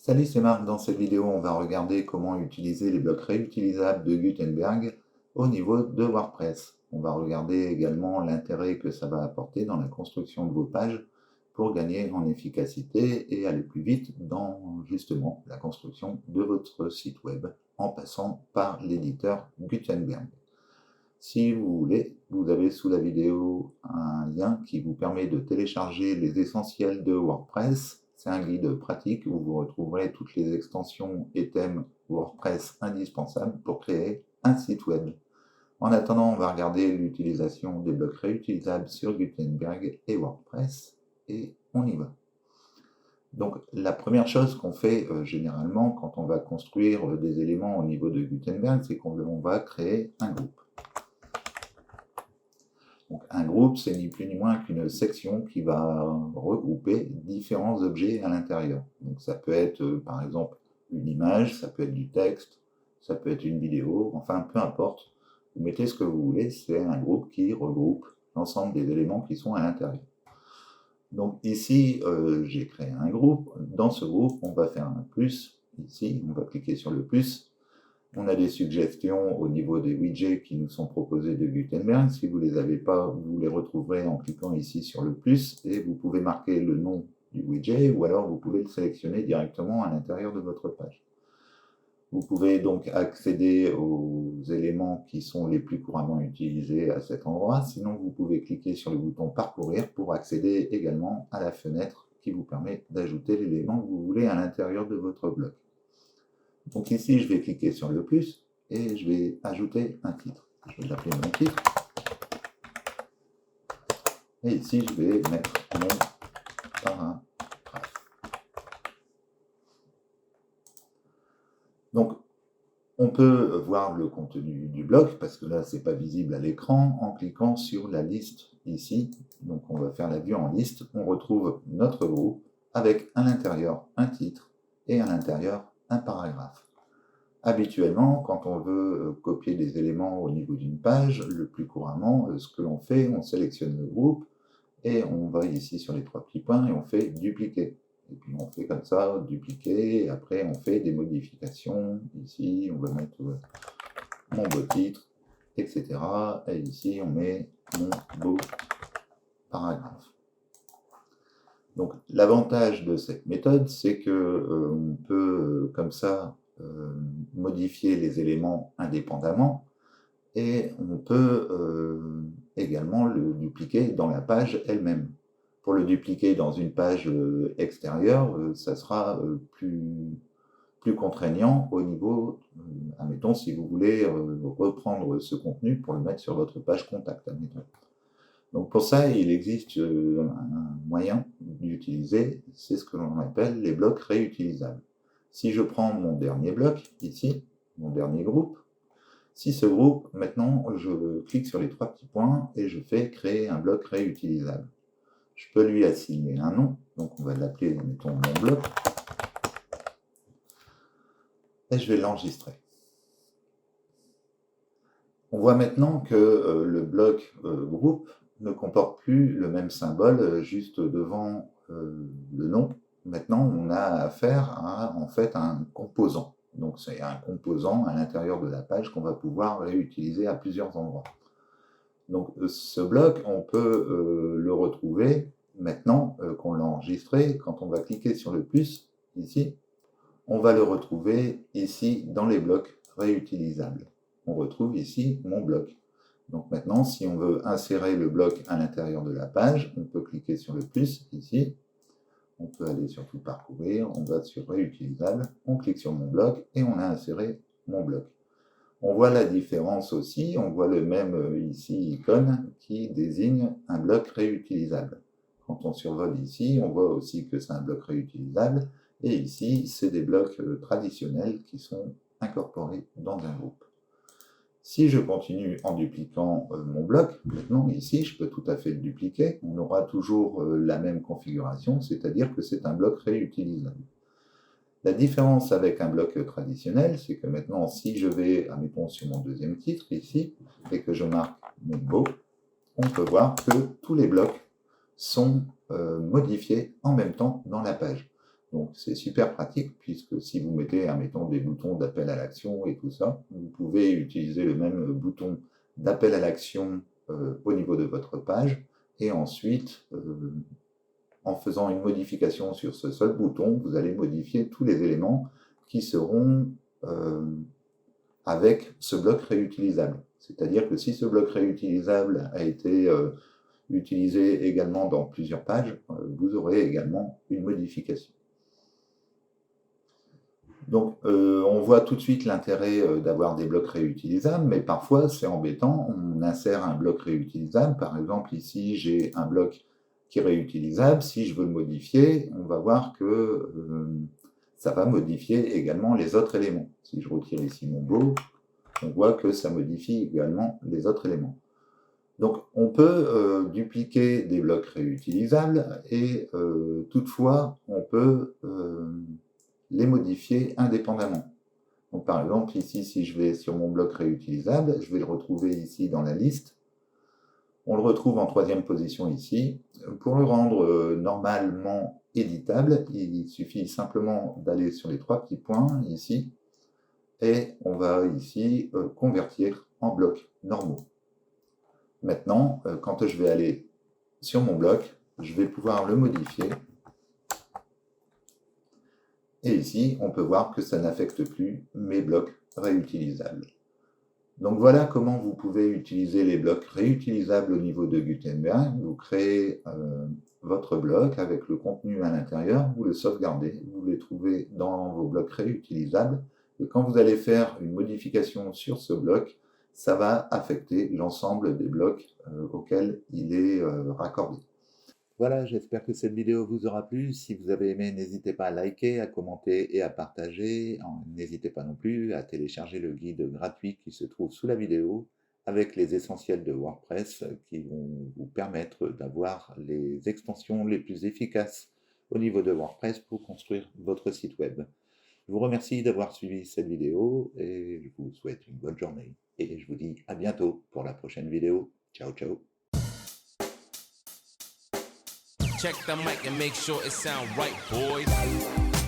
Salut, c'est Marc. Dans cette vidéo, on va regarder comment utiliser les blocs réutilisables de Gutenberg au niveau de WordPress. On va regarder également l'intérêt que ça va apporter dans la construction de vos pages pour gagner en efficacité et aller plus vite dans justement la construction de votre site web en passant par l'éditeur Gutenberg. Si vous voulez, vous avez sous la vidéo un lien qui vous permet de télécharger les essentiels de WordPress. C'est un guide pratique où vous retrouverez toutes les extensions et thèmes WordPress indispensables pour créer un site web. En attendant, on va regarder l'utilisation des blocs réutilisables sur Gutenberg et WordPress et on y va. Donc la première chose qu'on fait généralement quand on va construire des éléments au niveau de Gutenberg, c'est qu'on va créer un groupe. Donc, un groupe, c'est ni plus ni moins qu'une section qui va regrouper différents objets à l'intérieur. Donc ça peut être par exemple une image, ça peut être du texte, ça peut être une vidéo, enfin peu importe. Vous mettez ce que vous voulez, c'est un groupe qui regroupe l'ensemble des éléments qui sont à l'intérieur. Donc ici, j'ai créé un groupe. Dans ce groupe, on va faire un plus. Ici, on va cliquer sur le plus. On a des suggestions au niveau des widgets qui nous sont proposés de Gutenberg. Si vous ne les avez pas, vous les retrouverez en cliquant ici sur le plus et vous pouvez marquer le nom du widget ou alors vous pouvez le sélectionner directement à l'intérieur de votre page. Vous pouvez donc accéder aux éléments qui sont les plus couramment utilisés à cet endroit. Sinon, vous pouvez cliquer sur le bouton parcourir pour accéder également à la fenêtre qui vous permet d'ajouter l'élément que vous voulez à l'intérieur de votre bloc. Donc ici, je vais cliquer sur le plus et je vais ajouter un titre. Je vais l'appeler mon titre. Et ici, je vais mettre mon paragraphe. Donc, on peut voir le contenu du bloc, parce que là, ce n'est pas visible à l'écran, en cliquant sur la liste ici. Donc, on va faire la vue en liste. On retrouve notre groupe avec à l'intérieur un titre et à l'intérieur un paragraphe. Habituellement, quand on veut copier des éléments au niveau d'une page, le plus couramment, ce que l'on fait, on sélectionne le groupe et on va ici sur les trois petits points et on fait dupliquer. Et puis on fait comme ça, dupliquer, et après on fait des modifications. Ici, on va mettre mon beau titre, etc. Et ici, on met mon beau paragraphe. Donc l'avantage de cette méthode, c'est que on peut comme ça modifier les éléments indépendamment et on peut également le dupliquer dans la page elle-même. Pour le dupliquer dans une page extérieure, ça sera plus contraignant au niveau, admettons, si vous voulez reprendre ce contenu pour le mettre sur votre page contact, admettons. Donc pour ça, il existe un moyen d'utiliser, c'est ce que l'on appelle les blocs réutilisables. Si je prends mon dernier bloc, ici, mon dernier groupe, si ce groupe, maintenant, je clique sur les trois petits points et je fais créer un bloc réutilisable. Je peux lui assigner un nom, donc on va l'appeler, mettons, mon bloc, et je vais l'enregistrer. On voit maintenant que le bloc groupe ne comporte plus le même symbole juste devant le nom. Maintenant, on a affaire à en fait un composant. Donc, c'est un composant à l'intérieur de la page qu'on va pouvoir réutiliser à plusieurs endroits. Donc, ce bloc, on peut le retrouver maintenant qu'on l'a enregistré. Quand on va cliquer sur le plus, ici, on va le retrouver ici dans les blocs réutilisables. On retrouve ici mon bloc. Donc maintenant, si on veut insérer le bloc à l'intérieur de la page, on peut cliquer sur le plus ici. On peut aller sur tout parcourir, on va sur réutilisable, on clique sur mon bloc et on a inséré mon bloc. On voit la différence aussi, on voit le même ici icône qui désigne un bloc réutilisable. Quand on survole ici, on voit aussi que c'est un bloc réutilisable. Et ici, c'est des blocs traditionnels qui sont incorporés dans un groupe. Si je continue en dupliquant mon bloc, maintenant ici, je peux tout à fait le dupliquer. On aura toujours la même configuration, c'est-à-dire que c'est un bloc réutilisable. La différence avec un bloc traditionnel, c'est que maintenant, si je vais, admettons, sur mon deuxième titre ici, et que je marque mon beau, on peut voir que tous les blocs sont modifiés en même temps dans la page. Donc c'est super pratique puisque si vous mettez, admettons, des boutons d'appel à l'action et tout ça, vous pouvez utiliser le même bouton d'appel à l'action au niveau de votre page et ensuite, en faisant une modification sur ce seul bouton, vous allez modifier tous les éléments qui seront avec ce bloc réutilisable. C'est-à-dire que si ce bloc réutilisable a été utilisé également dans plusieurs pages, vous aurez également une modification. Donc, on voit tout de suite l'intérêt d'avoir des blocs réutilisables, mais parfois c'est embêtant, on insère un bloc réutilisable, par exemple ici j'ai un bloc qui est réutilisable, si je veux le modifier, on va voir que ça va modifier également les autres éléments. Si je retire ici mon beau, on voit que ça modifie également les autres éléments. Donc on peut dupliquer des blocs réutilisables et toutefois on peut les modifier indépendamment. Donc par exemple ici, si je vais sur mon bloc réutilisable, je vais le retrouver ici dans la liste. On le retrouve en 3e position ici. Pour le rendre normalement éditable, il suffit simplement d'aller sur les 3 petits points ici et on va ici convertir en blocs normaux. Maintenant, quand je vais aller sur mon bloc, je vais pouvoir le modifier. Et ici, on peut voir que ça n'affecte plus mes blocs réutilisables. Donc voilà comment vous pouvez utiliser les blocs réutilisables au niveau de Gutenberg. Vous créez votre bloc avec le contenu à l'intérieur, vous le sauvegardez, vous les trouvez dans vos blocs réutilisables. Et quand vous allez faire une modification sur ce bloc, ça va affecter l'ensemble des blocs auxquels il est raccordé. Voilà, j'espère que cette vidéo vous aura plu. Si vous avez aimé, n'hésitez pas à liker, à commenter et à partager. N'hésitez pas non plus à télécharger le guide gratuit qui se trouve sous la vidéo avec les essentiels de WordPress qui vont vous permettre d'avoir les extensions les plus efficaces au niveau de WordPress pour construire votre site web. Je vous remercie d'avoir suivi cette vidéo et je vous souhaite une bonne journée. Et je vous dis à bientôt pour la prochaine vidéo. Ciao, ciao. Check the mic and make sure it sound right, boys.